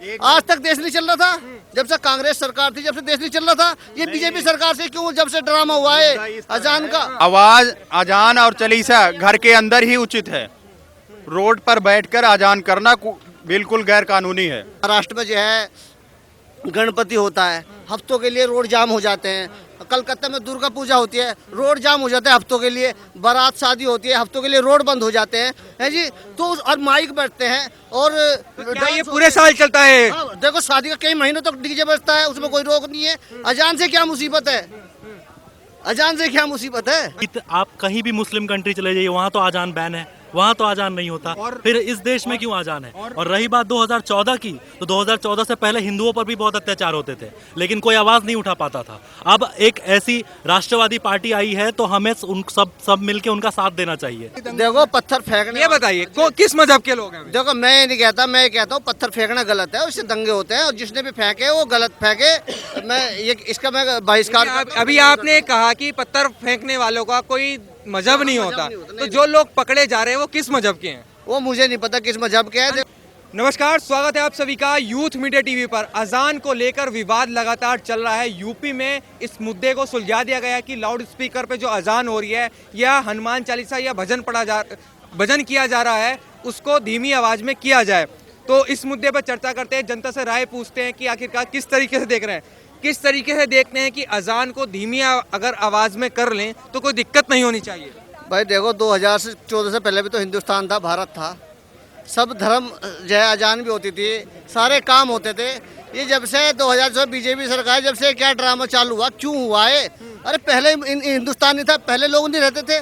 आज तक देश नहीं चल रहा था। जब से कांग्रेस सरकार थी, जब से देश नहीं चल रहा था। ये बीजेपी सरकार से क्यों, जब से ड्रामा हुआ है अजान का। आवाज अजान और चलीसा घर के अंदर ही उचित है। रोड पर बैठकर अजान करना बिल्कुल गैर कानूनी है। महाराष्ट्र में जो है गणपति होता है, हफ्तों के लिए रोड जाम हो जाते हैं। कलकत्ता में दुर्गा पूजा होती है, रोड जाम हो जाता है हफ्तों के लिए। बारात शादी होती है, हफ्तों के लिए रोड बंद हो जाते हैं, है जी। तो और माइक बैठते हैं और क्या ये पूरे साल चलता है? हाँ, देखो शादी का कई महीनों तक डीजे बजता है, उसमें कोई रोक नहीं है। अजान से क्या मुसीबत है? अजान से क्या मुसीबत है? आप कहीं भी मुस्लिम कंट्री चले जाइए, वहाँ तो अजान बैन है, वहाँ तो अजान नहीं होता। फिर इस देश में क्यों अजान है? और रही बात 2014 की, तो 2014 से पहले हिंदुओं पर भी बहुत अत्याचार होते थे, लेकिन कोई आवाज नहीं उठा पाता था। अब एक ऐसी राष्ट्रवादी पार्टी आई है, तो हमें उन सब मिलके उनका साथ देना चाहिए। देखो पत्थर फेंकने, ये बताइए किस मजहब के लोग हैं? देखो मैं ये नहीं कहता, मैं कहता हूँ पत्थर फेंकना गलत है, उससे दंगे होते हैं। और जिसने भी फेंके वो गलत फेंके। मैं ये इसका मैं बहिष्कार करता हूं। अभी आपने कहा कि पत्थर फेंकने वालों का कोई मजहब नहीं होता, तो जो लोग पकड़े जा रहे हैं वो किस मजहब के हैं? वो मुझे नहीं पता किस मजहब के है। नमस्कार, स्वागत है आप सभी का यूथ मीडिया टीवी पर। अजान को लेकर विवाद लगातार चल रहा है। यूपी में इस मुद्दे को सुलझा दिया गया है कि लाउड स्पीकर पे जो अजान हो रही है या हनुमान चालीसा या भजन किया जा रहा है, उसको धीमी आवाज में किया जाए। तो इस मुद्दे पर चर्चा करते हैं, जनता से राय पूछते हैं कि आखिरकार किस तरीके से देख रहे हैं, किस तरीके से देखते हैं कि अजान को धीमी अगर आवाज में कर लें तो कोई दिक्कत नहीं होनी चाहिए। भाई देखो 2014 से पहले भी तो हिंदुस्तान था, भारत था। सब धर्म जो है अजान भी होती थी, सारे काम होते थे। ये जब से 2014 बीजेपी सरकार, जब से क्या ड्रामा चालू हुआ, क्यों हुआ है? अरे पहले हिंदुस्तान नहीं था, पहले लोग नहीं रहते थे।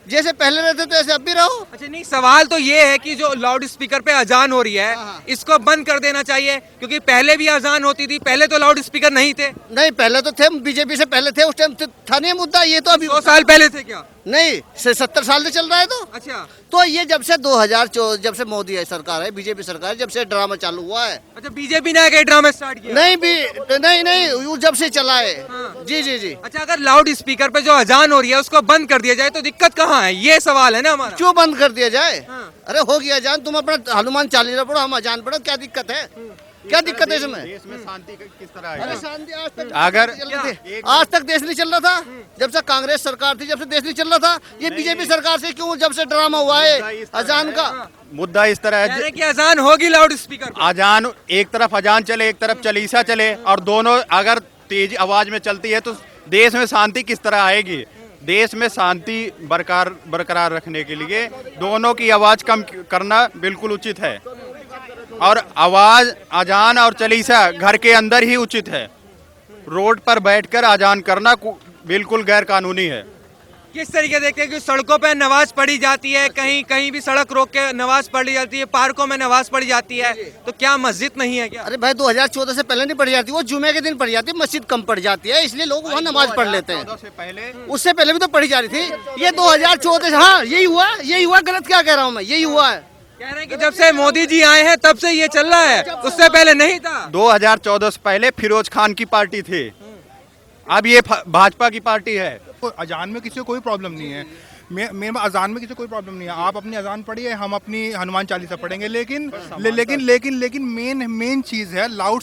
जैसे पहले रहते तो ऐसे अब भी रहो। अच्छा, नहीं, सवाल तो ये है कि जो लाउड स्पीकर पे अजान हो रही है, इसको बंद कर देना चाहिए, क्योंकि पहले भी अजान होती थी, पहले तो लाउड स्पीकर नहीं थे। नहीं, पहले तो थे, बीजेपी से पहले थे, उस टाइम था नहीं मुद्दा। ये तो अभी 2 साल पहले थे क्या? नहीं, 70 साल से चल रहा है। तो अच्छा, तो ये जब से 2014, जब से मोदी है सरकार है, बीजेपी सरकार है, जब से ड्रामा चालू हुआ है। अच्छा, बीजेपी ने आके ड्रामा स्टार्ट किया? नहीं, वो जब से चला है। हाँ। जी। अच्छा, अगर लाउड स्पीकर पे जो अजान हो रही है उसको बंद कर दिया जाए तो दिक्कत कहाँ है? ये सवाल है ना हमारा। क्यों बंद कर दिया जाए? हाँ। अरे हो गया अजान, तुम अपना हनुमान चालीसा पढ़ो, हम अजान पढ़ो, क्या दिक्कत है? क्या दिक्कत है इसमें? देश में शांति किस तरह अरे आएगी? शांति अगर आज तक देश नहीं चल रहा था। जब से कांग्रेस सरकार थी, जब से देश नहीं चल रहा था। ये बीजेपी सरकार से क्यों, जब से ड्रामा हुआ है अजान का। मुद्दा इस तरह कह रहे है, कि अजान होगी लाउड स्पीकर पे। अजान एक तरफ अजान चले, एक तरफ चलीसा चले, और दोनों अगर तेज आवाज में चलती है तो देश में शांति किस तरह आएगी? देश में शांति बरकरार रखने के लिए दोनों की आवाज कम करना बिल्कुल उचित है। और आवाज अजान और चलीसा घर के अंदर ही उचित है। रोड पर बैठकर अजान करना बिल्कुल गैर कानूनी है। किस तरीके देखते हैं कि सड़कों पे नमाज पढ़ी जाती है, कहीं भी सड़क रोक के नमाज पढ़ी जाती है, पार्कों में नमाज पढ़ी जाती है, तो क्या मस्जिद नहीं है क्या? अरे भाई 2014 से पहले नहीं पढ़ी जाती, वो जुमे के दिन पढ़ी जाती है, मस्जिद कम पढ़ जाती है, इसलिए लोग वहाँ नमाज पढ़ लेते हैं। उससे पहले भी तो पढ़ी जा रही थी। ये 2014 से, हाँ यही हुआ। गलत क्या कह रहा हूँ मैं? यही हुआ है। कह रहे हैं कि जब से मोदी जी आए हैं तब से ये चल रहा है, उससे पहले नहीं था। 2014 से पहले फिरोज खान की पार्टी थी, अब ये भाजपा की पार्टी है। अजान में किसी को कोई प्रॉब्लम नहीं है। मेरे अजान में किसी को कोई प्रॉब्लम नहीं है। आप अपनी अजान पढ़िए, हम अपनी हनुमान चालीसा पढ़ेंगे। लेकिन मेन चीज़ है लाउड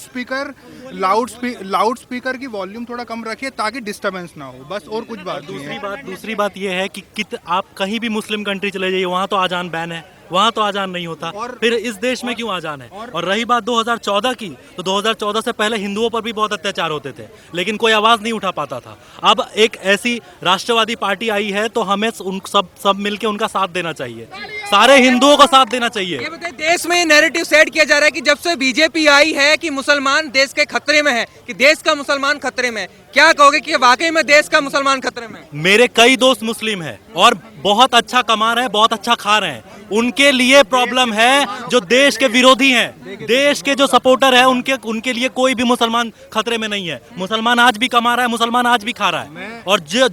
स्पीकर की वॉल्यूम थोड़ा कम रखिए ताकि डिस्टरबेंस ना हो, बस। और कुछ बात नहीं है। दूसरी बात ये है कि आप कहीं भी मुस्लिम कंट्री चले जाइए, वहाँ तो अजान बैन है, वहाँ तो अजान नहीं होता। फिर इस देश में क्यों अजान है? और रही बात 2014 की, तो 2014 से पहले हिंदुओं पर भी बहुत अत्याचार होते थे, लेकिन कोई आवाज नहीं उठा पाता था। अब एक ऐसी राष्ट्रवादी पार्टी आई है, तो हमें उन सब मिलके उनका साथ देना चाहिए, सारे हिंदुओं को साथ देना चाहिए। ये बताइए, देश में नैरेटिव सेट किया जा रहा है कि जब से बीजेपी आई है कि मुसलमान देश के खतरे में है, कि देश का मुसलमान खतरे में है। क्या कहोगे कि वाकई में देश का मुसलमान खतरे में है? मेरे कई दोस्त मुस्लिम हैं और बहुत अच्छा कमा रहे हैं, बहुत अच्छा खा रहे हैं। उनके लिए प्रॉब्लम है जो देश के विरोधी हैं, देश के जो सपोर्टर हैं, उनके लिए कोई भी मुसलमान खतरे में नहीं है। मुसलमान आज भी कमा रहा है, मुसलमान आज भी खा रहा है। और जो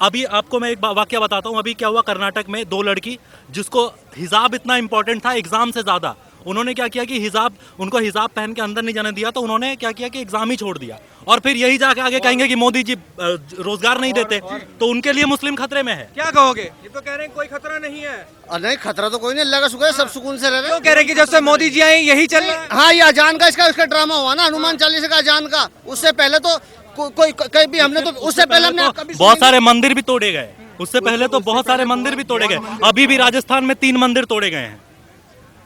अभी आपको मैं एक वाकया बताता हूँ। अभी क्या हुआ कर्नाटक में, 2 लड़की, जिसको हिजाब इतना इंपॉर्टेंट था एग्जाम से ज्यादा, उन्होंने क्या किया कि हिजाब, उनको हिजाब पहन के अंदर नहीं जाने दिया, तो उन्होंने क्या किया कि एग्जाम ही छोड़ दिया। और फिर यही जाके आगे कहेंगे कि मोदी जी रोजगार नहीं देते, तो उनके लिए मुस्लिम खतरे में है। क्या कहोगे? ये तो कह रहे हैं कोई खतरा नहीं है। नहीं, खतरा तो कोई नहीं, अल्लाह का शुक्र है, सब सुकून से रह रहे क्यों हैं। कह रहे हैं कि जब से मोदी जी आए यही चल रहा है? हाँ, ये अजान का इसका ड्रामा हुआ ना, हनुमान चालीसा का अजान का। उससे पहले तो कोई कहीं भी हमने तो उससे पहले हमने कभी बहुत सारे मंदिर भी तोड़े गए, उससे पहले तो बहुत सारे मंदिर भी तोड़े गए। अभी भी राजस्थान में 3 मंदिर तोड़े गए हैं।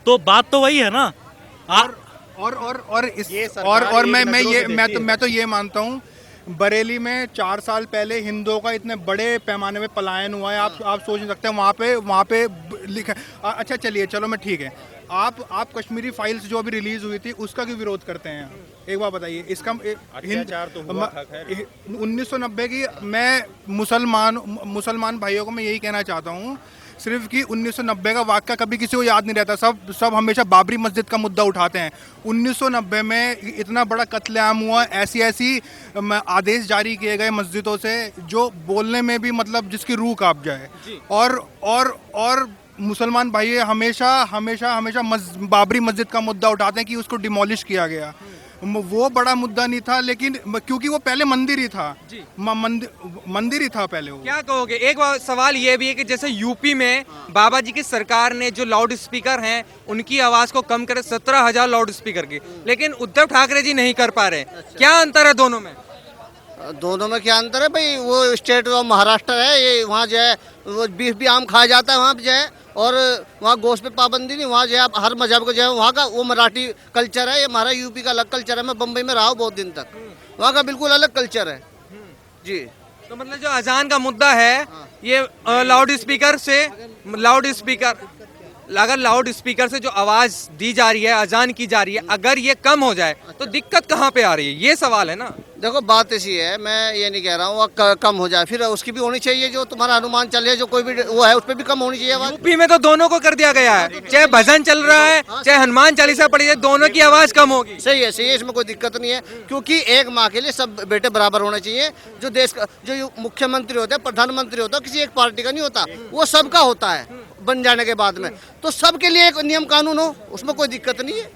तो बात तो वही है ना। और इस और मैं तो ये मानता हूँ, बरेली में 4 साल पहले हिंदुओं का इतने बड़े पैमाने में पलायन हुआ है, आप सोच नहीं सकते। वहाँ पे लिखा, अच्छा चलिए, चलो मैं ठीक है, आप कश्मीरी फाइल्स जो अभी रिलीज हुई थी उसका क्यों विरोध करते हैं? एक बात बताइए, इसका अत्याचार तो हुआ था, खैर। 1990 की, मैं मुसलमान भाइयों को मैं यही कहना चाहता हूँ सिर्फ कि 1990 का वाक़या कभी किसी को याद नहीं रहता। सब हमेशा बाबरी मस्जिद का मुद्दा उठाते हैं। 1990 में इतना बड़ा कत्लेआम हुआ, ऐसी आदेश जारी किए गए मस्जिदों से जो बोलने में भी मतलब जिसकी रूह कांप जाए। और मुसलमान भाई हमेशा बाबरी मस्जिद का मुद्दा उठाते हैं कि उसको डिमोलिश किया गया। वो बड़ा मुद्दा नहीं था, लेकिन क्योंकि वो पहले मंदिर ही था, मंदिर ही था पहले वो। क्या कहोगे? एक सवाल ये भी है कि जैसे यूपी में बाबा जी की सरकार ने जो लाउड स्पीकर हैं उनकी आवाज को कम करे 17,000 लाउड स्पीकर की, लेकिन उद्धव ठाकरे जी नहीं कर पा रहे। क्या अंतर है दोनों में? दोनों में क्या अंतर है भाई? वो स्टेट ऑफ महाराष्ट्र है, ये वहाँ जो है वो बीफ भी आम खाया जाता है वहाँ पे जो है, और वहाँ गोश्त पे पाबंदी नहीं। वहाँ जो है हर मजहब को जो है, वहाँ का वो मराठी कल्चर है, ये हमारा यूपी का अलग कल्चर है। मैं बम्बई में रहा हूँ बहुत दिन तक, वहाँ का बिल्कुल अलग कल्चर है जी। तो मतलब जो अजान का मुद्दा है ये लाउड स्पीकर से जो आवाज दी जा रही है, अजान की जा रही है, अगर ये कम हो जाए तो दिक्कत कहाँ पे आ रही है? ये सवाल है ना। देखो, बात ऐसी है, मैं ये नहीं कह रहा हूँ कम हो जाए, फिर उसकी भी होनी चाहिए। जो तुम्हारा हनुमान चल जो कोई भी वो है, उस पर भी कम होनी चाहिए आवाज। यूपी में तो दोनों को कर दिया गया है, चाहे भजन चल रहा है चाहे हनुमान चालीसा पढ़ी है, दोनों की आवाज कम होगी। सही है, इसमें कोई दिक्कत नहीं है, क्योंकि एक माँ के लिए सब बेटे बराबर होने चाहिए। जो देश का जो मुख्यमंत्री होता है, प्रधानमंत्री होता है, किसी एक पार्टी का नहीं होता, वो सबका होता है बन जाने के बाद में। तो सबके लिए एक नियम कानून हो, उसमें कोई दिक्कत नहीं है।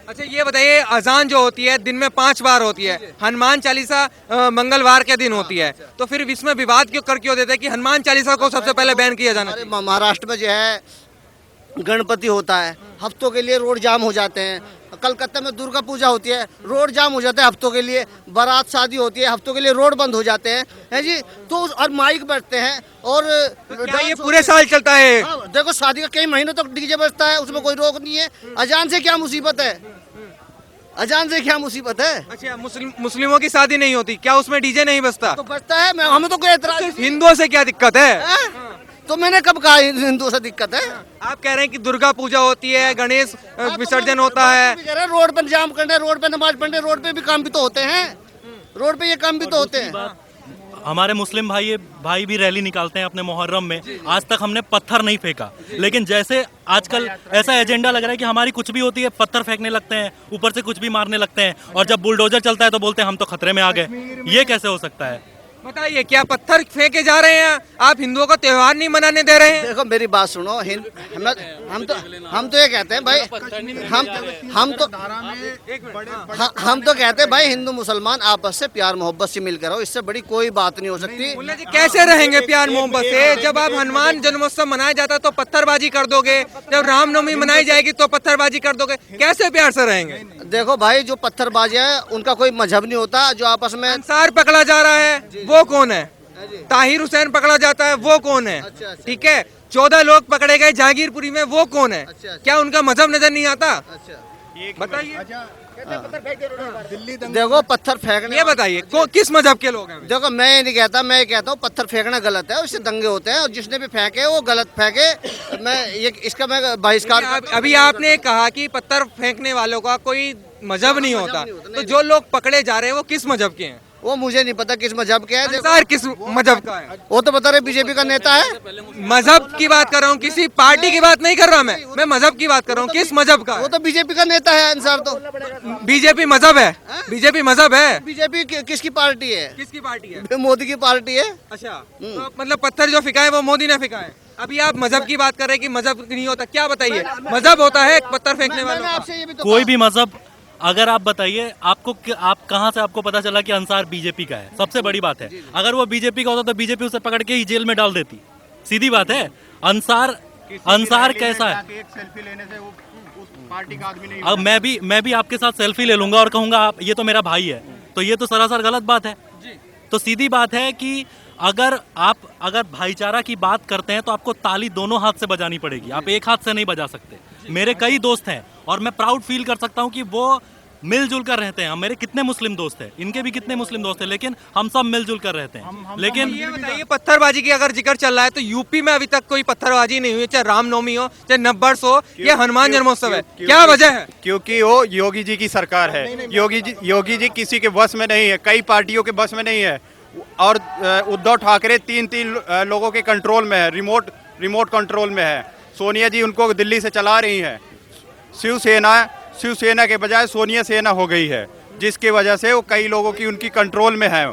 अच्छा ये बताइए, अजान जो होती है दिन में 5 बार होती है, हनुमान चालीसा मंगलवार के दिन होती है, तो फिर इसमें विवाद क्यों देते हैं कि हनुमान चालीसा को सबसे पहले बैन किया जाना चाहिए? महाराष्ट्र में जो है गणपति होता है, हफ्तों के लिए रोड जाम हो जाते हैं। कलकत्ता में दुर्गा पूजा होती है, रोड जाम हो जाते हैं हफ्तों के लिए। बारात शादी होती है, हफ्तों के लिए रोड बंद हो जाते हैं, है जी। तो और माइक बजते हैं, और क्या ये पूरे साल चलता है? देखो, शादी का कई महीनों तक डीजे बजता है, उसमें कोई रोक नहीं है। अजान से क्या मुसीबत है? अजान से क्या मुसीबत है? अच्छा, मुस्लिमों की शादी नहीं होती, क्या उसमें डीजे नहीं बजता? तो बजता है, हमें तो कोई एतराज नहीं। हिंदुओं से क्या दिक्कत है? तो मैंने कब कहा हिंदुओं से दिक्कत है? आप कह रहे हैं कि दुर्गा पूजा होती है, गणेश विसर्जन होता है, रोड पर जाम करने, रोड पे नमाज पढ़ने, रोड पे भी काम भी तो होते हैं, रोड पे ये काम भी तो होते हैं। हमारे मुस्लिम भाई भी रैली निकालते हैं अपने मुहर्रम में। आज तक हमने पत्थर नहीं फेंका, लेकिन जैसे आजकल ऐसा एजेंडा लग रहा है कि हमारी कुछ भी होती है पत्थर फेंकने लगते हैं, ऊपर से कुछ भी मारने लगते हैं, और जब बुलडोजर चलता है तो बोलते हैं हम तो खतरे में आ गए। ये कैसे हो सकता है? बताइए, क्या पत्थर फेंके जा रहे हैं? आप हिंदुओं का त्योहार नहीं मनाने दे रहे हैं? देखो, मेरी बात सुनो, हम तो ये कहते हैं भाई, हम तो कहते हैं भाई, हिंदू मुसलमान आपस से प्यार मोहब्बत से मिलकर रहो, इससे बड़ी कोई बात नहीं हो सकती। मुल्ला जी, कैसे रहेंगे प्यार मोहब्बत से? जब आप हनुमान जन्मोत्सव मनाया जाता है तो पत्थरबाजी कर दोगे, जब रामनवमी मनाई जाएगी तो पत्थरबाजी कर दोगे, कैसे प्यार से रहेंगे? देखो भाई, जो पत्थरबाजी है उनका कोई मजहब नहीं होता। जो आपस में अंसार पकड़ा जा रहा है, वो कौन है? ताहिर हुसैन पकड़ा जाता है, वो कौन है? ठीक है, 14 लोग पकड़े गए जहांगीरपुरी में, वो कौन है? क्या उनका मजहब नजर नहीं आता? बताइए। दिल्ली देखो, पत्थर फेंकने, ये बताइए किस मजहब के लोग हैं? देखो, मैं ये नहीं कहता, मैं ये कहता हूँ पत्थर फेंकना गलत है, उससे दंगे होते हैं, और जिसने भी फेंके वो गलत फेंके। इसका मैं बहिष्कार। अभी आपने कहा कि पत्थर फेंकने वालों का कोई मजहब नहीं होता, तो जो लोग पकड़े जा रहे हैं वो किस मजहब के हैं? वो मुझे नहीं पता किस मजहब के है। अंसार किस मजहब का है? वो तो बता रहे बीजेपी का नेता है। मजहब की बात कर रहा हूँ, किसी पार्टी की बात नहीं कर रहा मैं मजहब की बात कर रहा हूँ। किस मजहब का? वो तो बीजेपी का नेता है अंसार। तो बीजेपी मजहब है? बीजेपी मजहब है? बीजेपी किसकी पार्टी है? किसकी पार्टी है? मोदी की पार्टी है। अच्छा, तो मतलब पत्थर जो फेंका है वो मोदी ने फेंका है? अभी आप मजहब की बात कर रहे हैं कि मजहब नहीं होता, क्या बताइए मजहब होता है पत्थर फेंकने वालों का? आपसे ये भी तो कोई भी मजहब अगर आप बताइए आपको आप कहाँ से आपको पता चला कि अंसार बीजेपी का है? सबसे बड़ी बात है, अगर वो बीजेपी का होता तो बीजेपी उसे पकड़ के ही जेल में डाल देती। सीधी बात है। अंसार कैसा है? एक सेल्फी लेने से वो उस पार्टी का आदमी नहीं अब मैं भी आपके साथ सेल्फी ले लूंगा और कहूंगा आप ये तो मेरा भाई है, तो ये तो सरासर गलत बात है। तो सीधी बात है कि अगर भाईचारा की बात करते हैं तो आपको ताली दोनों हाथ से बजानी पड़ेगी, आप एक हाथ से नहीं बजा सकते। मेरे कई दोस्त हैं और मैं प्राउड फील कर सकता हूं कि वो मिलजुल कर रहते हैं। मेरे कितने मुस्लिम दोस्त हैं, इनके भी कितने मुस्लिम दोस्त हैं, लेकिन हम सब मिलजुल कर रहते हैं। लेकिन ये बताइए पत्थरबाजी की अगर जिक्र चल रहा है तो यूपी में अभी तक कोई पत्थरबाजी नहीं हुई, चाहे रामनवमी हो, चाहे नववर्ष हो, या हनुमान जन्मोत्सव है, क्या वजह है? क्योंकि वो योगी जी की सरकार है। योगी जी किसी के बस में नहीं है, कई पार्टियों के बस में नहीं है। और उद्धव ठाकरे तीन लोगों के कंट्रोल में है, रिमोट कंट्रोल में है। सोनिया जी उनको दिल्ली से चला रही है। शिवसेना के बजाय सोनिया सेना हो गई है, जिसकी वजह से वो कई लोगों की उनकी कंट्रोल में है,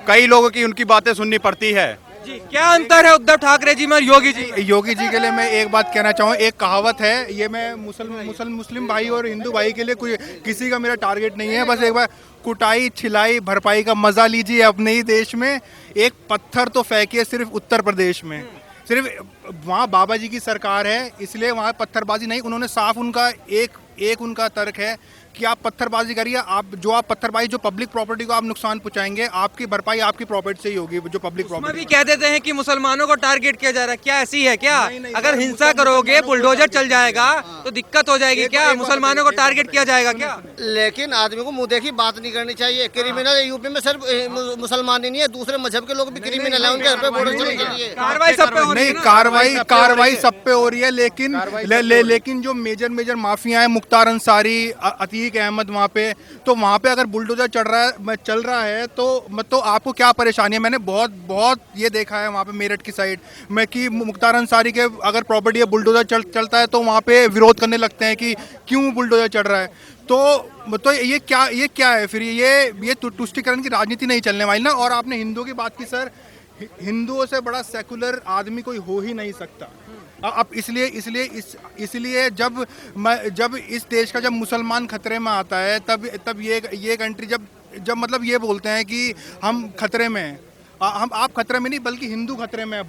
कई लोगों की उनकी बातें सुननी पड़ती है। जी क्या अंतर है उद्धव ठाकरे जी में और योगी जी? योगी जी के लिए मैं एक बात कहना चाहूँ, एक कहावत है, ये मैं मुस्लिम भाई और हिंदू भाई के लिए कोई किसी का मेरा टारगेट नहीं है, बस एक बार कुटाई छिलाई भरपाई का मजा लीजिए अपने ही देश में। एक पत्थर तो फेंकिए सिर्फ उत्तर प्रदेश में, सिर्फ वहाँ बाबा जी की सरकार है इसलिए वहाँ पत्थरबाजी नहीं। उन्होंने साफ उनका एक उनका तर्क है कि आप पत्थरबाजी करिए, आप पत्थरबाजी जो पब्लिक प्रॉपर्टी को आप नुकसान पहुंचाएंगे, आपकी भरपाई आपकी प्रॉपर्टी से ही होगी, जो पब्लिक उसमें प्रॉपर्टी। भी कह देते हैं कि मुसलमानों को टारगेट किया जा रहा है, क्या ऐसी है क्या? अगर हिंसा करोगे बुलडोजर चल जाएगा तो दिक्कत हो जाएगी क्या? मुसलमानों को टारगेट किया जाएगा क्या? लेकिन आदमी को मुंह देखी बात नहीं करनी चाहिए। क्रिमिनल यूपी में सिर्फ मुसलमान ही नहीं है, दूसरे मजहब के लोग भी क्रिमिनल है, उनके घर पे बॉर्डर चलने के लिए कार्रवाई सब पे हो रही है नहीं, ना? कार्रवाई सब पे हो रही है, लेकिन जो मेजर माफिया है, मुख्तार अंसारी, अतीक अहमद, वहाँ पे अगर बुलडोजर चल रहा है तो आपको क्या परेशानी है? मैंने बहुत ये देखा है वहाँ पे मेरठ की साइड में कि मुख्तार अंसारी के अगर प्रॉपर्टी है बुलडोजर चलता है तो वहाँ पे विरोध करने लगते हैं कि क्यों बुलडोजर चल रहा है। तो ये क्या है फिर? ये तुष्टीकरण की राजनीति नहीं चलने वाली ना। और आपने हिंदुओं की बात की सर, हिंदुओं से बड़ा सेकुलर आदमी कोई हो ही नहीं सकता। अब इसलिए जब इस देश का जब मुसलमान खतरे में आता है तब ये कंट्री जब मतलब ये बोलते हैं कि हम खतरे में हैं, आप खतरे में नहीं बल्कि हिंदू खतरे में है।